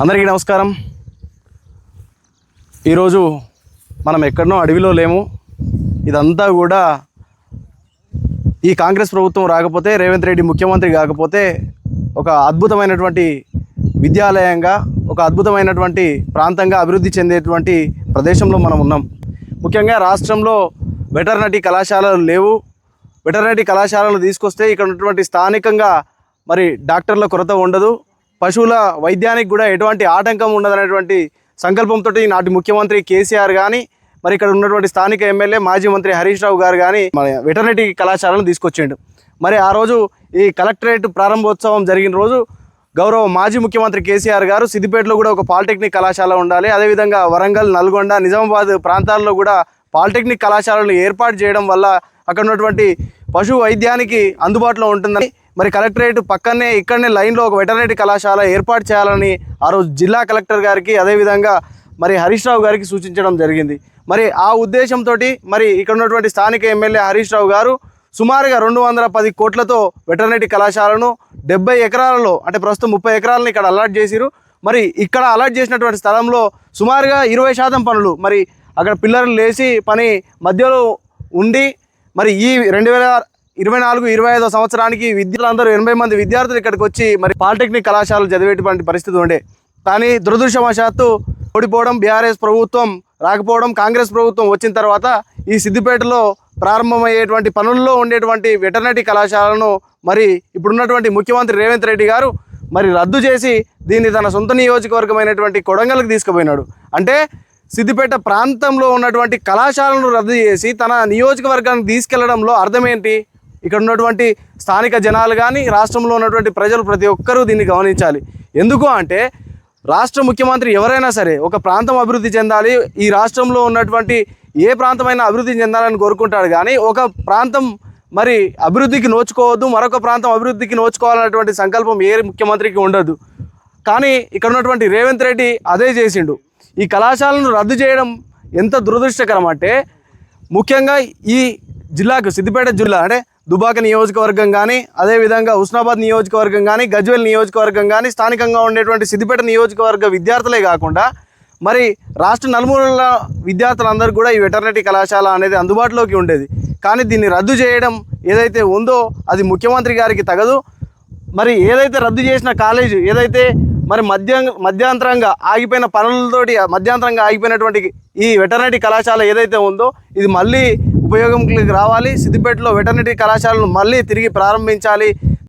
అందరికీ నమస్కారం. ఈరోజు మనం ఎక్కడనో అడవిలో లేము. ఇదంతా కూడా ఈ కాంగ్రెస్ ప్రభుత్వం రాకపోతే, రేవంత్ రెడ్డి ముఖ్యమంత్రి కాకపోతే ఒక అద్భుతమైనటువంటి విద్యాలయంగా, ఒక అద్భుతమైనటువంటి ప్రాంతంగా అభివృద్ధి చెందేటువంటి ప్రదేశంలో మనం ఉన్నాం. ముఖ్యంగా రాష్ట్రంలో వెటర్నరీ కళాశాలలు లేవు. వెటర్నరీ కళాశాలలు తీసుకొస్తే ఇక్కడ ఉన్నటువంటి స్థానికంగా మరి డాక్టర్ల కొరత ఉండదు, పశువుల వైద్యానికి కూడా ఎటువంటి ఆటంకం ఉండదనేటువంటి సంకల్పంతో నాటి ముఖ్యమంత్రి కేసీఆర్ కానీ, మరి ఇక్కడ ఉన్నటువంటి స్థానిక ఎమ్మెల్యే మాజీ మంత్రి హరీష్ రావు గారు కానీ వెటర్నరీ కళాశాలను తీసుకొచ్చిండు. మరి ఆ రోజు ఈ కలెక్టరేట్ ప్రారంభోత్సవం జరిగిన రోజు గౌరవ మాజీ ముఖ్యమంత్రి కేసీఆర్ గారు సిద్దిపేటలో కూడా ఒక పాలిటెక్నిక్ కళాశాల ఉండాలి, అదేవిధంగా వరంగల్, నల్గొండ, నిజామాబాద్ ప్రాంతాల్లో కూడా పాలిటెక్నిక్ కళాశాలను ఏర్పాటు చేయడం వల్ల అక్కడ ఉన్నటువంటి పశు వైద్యానికి అందుబాటులో ఉంటుందని, మరి కలెక్టరేట్ పక్కనే ఇక్కడనే లైన్లో ఒక వెటర్నరీ కళాశాల ఏర్పాటు చేయాలని ఆ రోజు జిల్లా కలెక్టర్ గారికి, అదేవిధంగా మరి హరీష్ రావు గారికి సూచించడం జరిగింది. మరి ఆ ఉద్దేశంతో మరి ఇక్కడ ఉన్నటువంటి స్థానిక ఎమ్మెల్యే హరీష్ రావు గారు సుమారుగా 210 కోట్లతో వెటర్నరీ కళాశాలను 70 ఎకరాలలో, అంటే ప్రస్తుతం 30 ఎకరాలను ఇక్కడ అలాట్ చేసిరు. మరి ఇక్కడ అలాట్ చేసినటువంటి స్థలంలో సుమారుగా 20% పనులు, మరి అక్కడ పిల్లర్లు లేచి పని మధ్యలో ఉండి, మరి ఈ 2024-25 సంవత్సరానికి విద్యార్థులందరూ 80 మంది విద్యార్థులు ఇక్కడికి వచ్చి మరి పాలిటెక్నిక్ కళాశాలలు చదివేటువంటి పరిస్థితి ఉండే. కానీ దురదృష్టవశాత్తు ఓడిపోవడం, బీఆర్ఎస్ ప్రభుత్వం రాకపోవడం, కాంగ్రెస్ ప్రభుత్వం వచ్చిన తర్వాత ఈ సిద్దిపేటలో ప్రారంభమయ్యేటువంటి పనుల్లో ఉండేటువంటి వెటర్నరీ కళాశాలను మరి ఇప్పుడున్నటువంటి ముఖ్యమంత్రి రేవంత్ రెడ్డి గారు మరి రద్దు చేసి దీన్ని తన సొంత నియోజకవర్గమైనటువంటి కొడంగల్కి తీసుకుపోయినాడు. అంటే సిద్దిపేట ప్రాంతంలో ఉన్నటువంటి కళాశాలను రద్దు చేసి తన నియోజకవర్గానికి తీసుకెళ్లడంలో అర్థం ఏంటి? ఇక్కడ ఉన్నటువంటి స్థానిక జనాలు కానీ, రాష్ట్రంలో ఉన్నటువంటి ప్రజలు ప్రతి ఒక్కరూ దీన్ని గమనించాలి. ఎందుకు అంటే రాష్ట్ర ముఖ్యమంత్రి ఎవరైనా సరే ఒక ప్రాంతం అభివృద్ధి చెందాలి, ఈ రాష్ట్రంలో ఉన్నటువంటి ఏ ప్రాంతమైనా అభివృద్ధి చెందాలని కోరుకుంటాడు. కానీ ఒక ప్రాంతం మరి అభివృద్ధికి నోచుకోవద్దు, మరొక ప్రాంతం అభివృద్ధికి నోచుకోవాలన్నటువంటి సంకల్పం ఏ ముఖ్యమంత్రికి ఉండదు. కానీ ఇక్కడ ఉన్నటువంటి రేవంత్ రెడ్డి అదే చేసిండు. ఈ కళాశాలను రద్దు చేయడం ఎంత దురదృష్టకరం అంటే, ముఖ్యంగా ఈ జిల్లాకు, సిద్దిపేట జిల్లా అంటే దుబాక నియోజకవర్గం కానీ, అదేవిధంగా హుస్నాబాద్ నియోజకవర్గం కానీ, గజ్వేల్ నియోజకవర్గం కానీ, స్థానికంగా ఉండేటువంటి సిద్దిపేట నియోజకవర్గ విద్యార్థులే కాకుండా మరి రాష్ట్ర నలుమూలల విద్యార్థులందరూ కూడా ఈ వెటర్నరీ కళాశాల అనేది అందుబాటులోకి ఉండేది. కానీ దీన్ని రద్దు చేయడం ఏదైతే ఉందో అది ముఖ్యమంత్రి గారికి తగదు. మరి ఏదైతే రద్దు చేసిన కాలేజీ, ఏదైతే మరి మధ్యాంతరంగా ఆగిపోయిన పనులతోటి మధ్యాంతరంగా ఆగిపోయినటువంటి ఈ వెటర్నరీ కళాశాల ఏదైతే ఉందో ఇది మళ్ళీ ఉపయోగంలోకి రావాలి. సిద్దిపేటలో వెటర్నరీ కళాశాలను మళ్ళీ తిరిగి ప్రారంభించాలి.